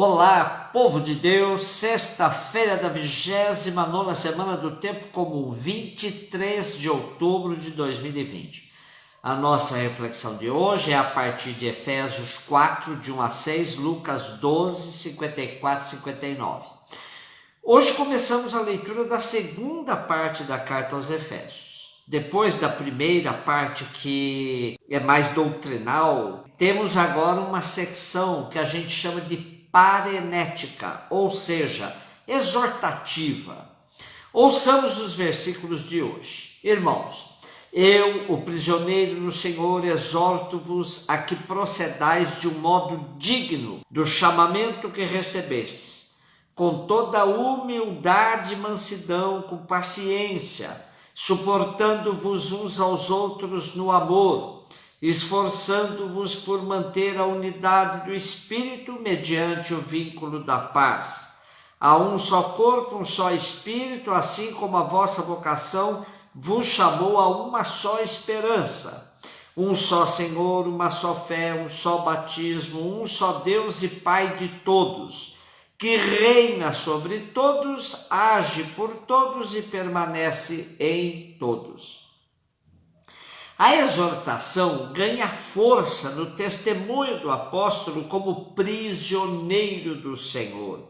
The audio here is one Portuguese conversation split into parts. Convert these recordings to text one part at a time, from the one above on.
Olá, povo de Deus, sexta-feira da 29ª semana do Tempo Comum, 23 de outubro de 2020. A nossa reflexão de hoje é a partir de Efésios 4, de 1 a 6, Lucas 12, 54 e 59. Hoje começamos a leitura da segunda parte da carta aos Efésios. Depois da primeira parte, que é mais doutrinal, temos agora uma secção que a gente chama de parenética, ou seja, exortativa. Ouçamos os versículos de hoje. Irmãos, eu, o prisioneiro no Senhor, exorto-vos a que procedais de um modo digno do chamamento que recebestes, com toda humildade e mansidão, com paciência, suportando-vos uns aos outros no amor, esforçando-vos por manter a unidade do Espírito mediante o vínculo da paz. Há um só corpo, um só Espírito, assim como a vossa vocação vos chamou a uma só esperança. Um só Senhor, uma só fé, um só batismo, um só Deus e Pai de todos, que reina sobre todos, age por todos e permanece em todos. A exortação ganha força no testemunho do apóstolo como prisioneiro do Senhor.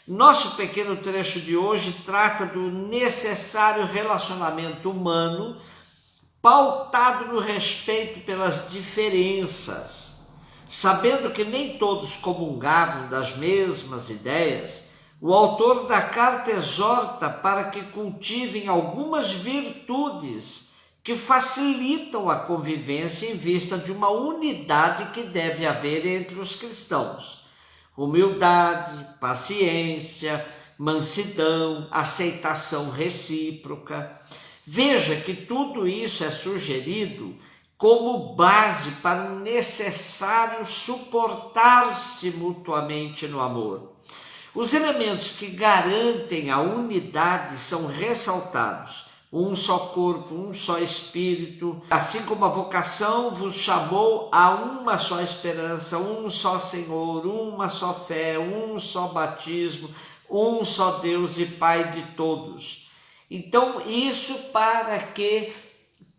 Nosso pequeno trecho de hoje trata do necessário relacionamento humano, pautado no respeito pelas diferenças. Sabendo que nem todos comungavam das mesmas ideias, o autor da carta exorta para que cultivem algumas virtudes que facilitam a convivência em vista de uma unidade que deve haver entre os cristãos. Humildade, paciência, mansidão, aceitação recíproca. Veja que tudo isso é sugerido como base para o necessário suportar-se mutuamente no amor. Os elementos que garantem a unidade são ressaltados: um só corpo, um só Espírito, assim como a vocação vos chamou a uma só esperança, um só Senhor, uma só fé, um só batismo, um só Deus e Pai de todos. Então, isso para que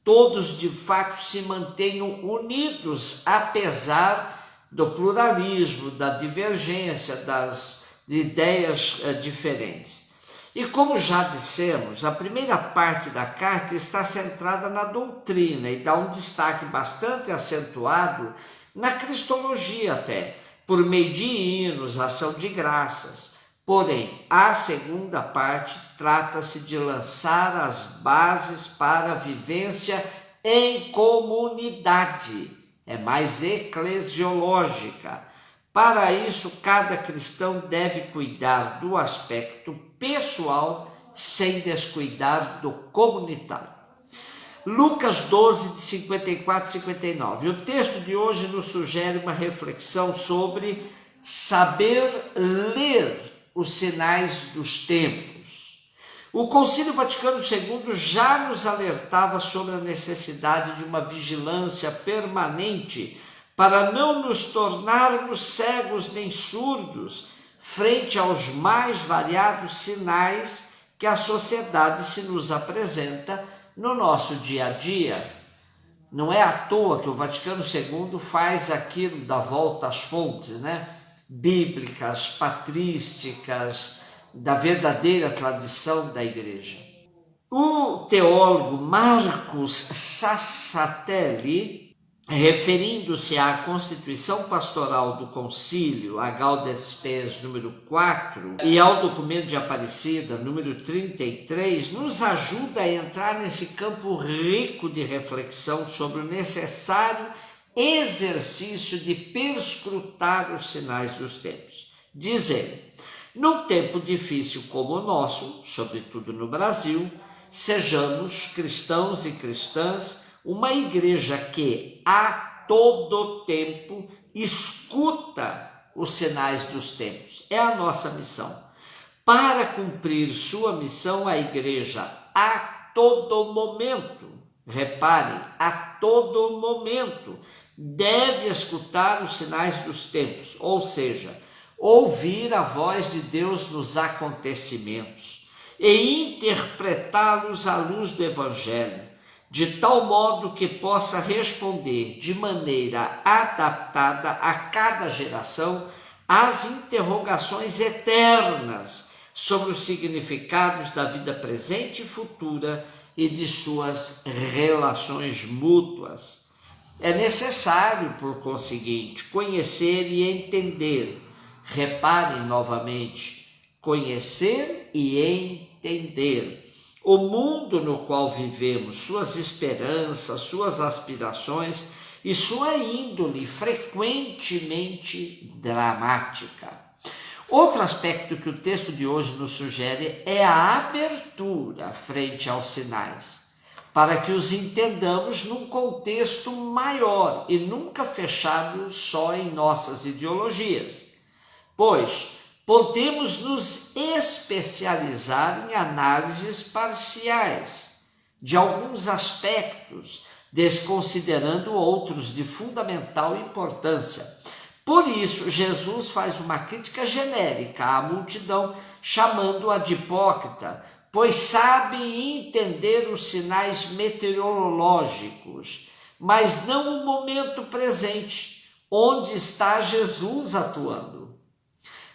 todos de fato se mantenham unidos, apesar do pluralismo, da divergência, das ideias diferentes. E como já dissemos, a primeira parte da carta está centrada na doutrina e dá um destaque bastante acentuado na cristologia até, por meio de hinos, ação de graças. Porém, a segunda parte trata-se de lançar as bases para a vivência em comunidade. É mais eclesiológica. Para isso, cada cristão deve cuidar do aspecto pessoal sem descuidar do comunitário. Lucas 12, de 54 e 59. O texto de hoje nos sugere uma reflexão sobre saber ler os sinais dos tempos. O Concílio Vaticano II já nos alertava sobre a necessidade de uma vigilância permanente para não nos tornarmos cegos nem surdos frente aos mais variados sinais que a sociedade se nos apresenta no nosso dia a dia. Não é à toa que o Vaticano II faz aquilo da volta às fontes, bíblicas, patrísticas, da verdadeira tradição da Igreja. O teólogo Marcus Sassatelli, referindo-se à Constituição Pastoral do Concílio, a Gaudium et Spes número 4, e ao documento de Aparecida, número 33, nos ajuda a entrar nesse campo rico de reflexão sobre o necessário exercício de perscrutar os sinais dos tempos. Diz ele: num tempo difícil como o nosso, sobretudo no Brasil, sejamos cristãos e cristãs uma igreja que a todo tempo escuta os sinais dos tempos. É a nossa missão. Para cumprir sua missão, a igreja a todo momento, repare, a todo momento, deve escutar os sinais dos tempos, ou seja, ouvir a voz de Deus nos acontecimentos e interpretá-los à luz do Evangelho, de tal modo que possa responder de maneira adaptada a cada geração às interrogações eternas sobre os significados da vida presente e futura e de suas relações mútuas. É necessário, por conseguinte, conhecer e entender. Reparem novamente, conhecer e entender o mundo no qual vivemos, suas esperanças, suas aspirações e sua índole frequentemente dramática. Outro aspecto que o texto de hoje nos sugere é a abertura frente aos sinais, para que os entendamos num contexto maior e nunca fechado só em nossas ideologias, pois podemos nos especializar em análises parciais de alguns aspectos, desconsiderando outros de fundamental importância. Por isso, Jesus faz uma crítica genérica à multidão, chamando-a de hipócrita, pois sabem entender os sinais meteorológicos, mas não o momento presente, onde está Jesus atuando.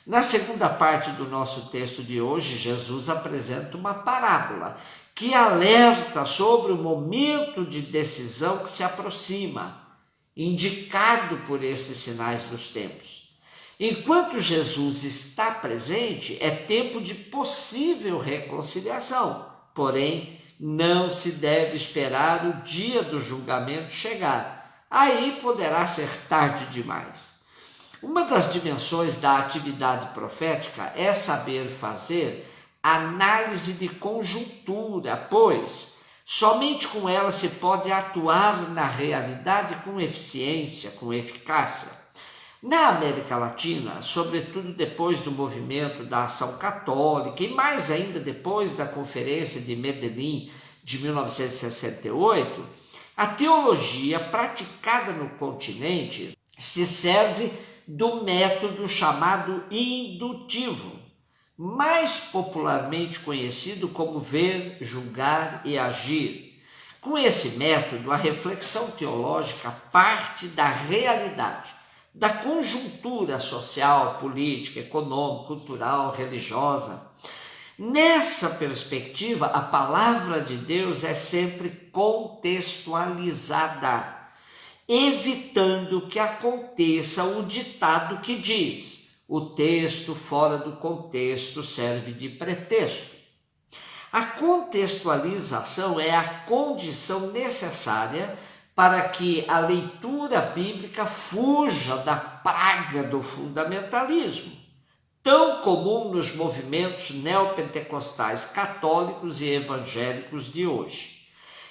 Na segunda parte do nosso texto de hoje, Jesus apresenta uma parábola que alerta sobre o momento de decisão que se aproxima, indicado por esses sinais dos tempos. Enquanto Jesus está presente, é tempo de possível reconciliação, porém, não se deve esperar o dia do julgamento chegar. Aí poderá ser tarde demais. Uma das dimensões da atividade profética é saber fazer análise de conjuntura, pois somente com ela se pode atuar na realidade com eficiência, com eficácia. Na América Latina, sobretudo depois do movimento da Ação Católica e mais ainda depois da Conferência de Medellín de 1968, a teologia praticada no continente se serve do método chamado indutivo, mais popularmente conhecido como ver, julgar e agir. Com esse método, a reflexão teológica parte da realidade, da conjuntura social, política, econômica, cultural, religiosa. Nessa perspectiva, a palavra de Deus é sempre contextualizada, evitando que aconteça o ditado que diz: o texto fora do contexto serve de pretexto. A contextualização é a condição necessária para que a leitura bíblica fuja da praga do fundamentalismo, tão comum nos movimentos neopentecostais católicos e evangélicos de hoje.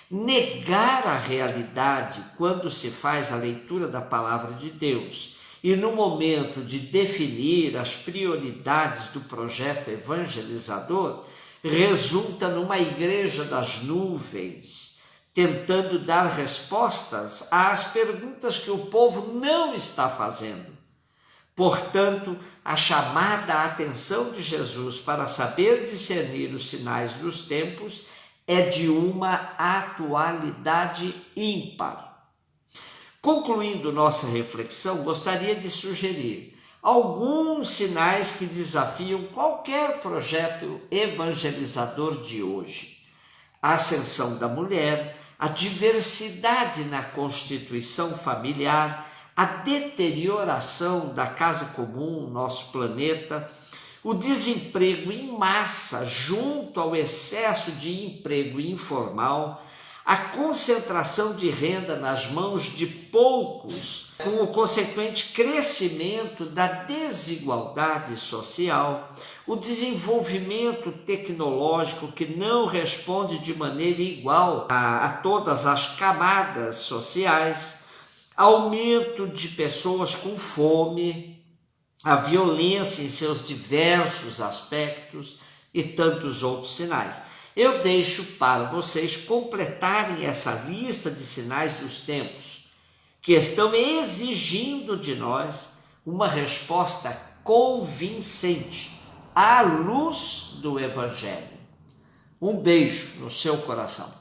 Negar a realidade quando se faz a leitura da palavra de Deus e no momento de definir as prioridades do projeto evangelizador resulta numa igreja das nuvens, tentando dar respostas às perguntas que o povo não está fazendo. Portanto, a chamada atenção de Jesus para saber discernir os sinais dos tempos é de uma atualidade ímpar. Concluindo nossa reflexão, gostaria de sugerir alguns sinais que desafiam qualquer projeto evangelizador de hoje: a ascensão da mulher, a diversidade na constituição familiar, a deterioração da casa comum, nosso planeta, o desemprego em massa junto ao excesso de emprego informal, a concentração de renda nas mãos de poucos, com o consequente crescimento da desigualdade social, o desenvolvimento tecnológico que não responde de maneira igual a todas as camadas sociais, aumento de pessoas com fome, a violência em seus diversos aspectos e tantos outros sinais. Eu deixo para vocês completarem essa lista de sinais dos tempos que estão exigindo de nós uma resposta convincente, à luz do Evangelho. Um beijo no seu coração.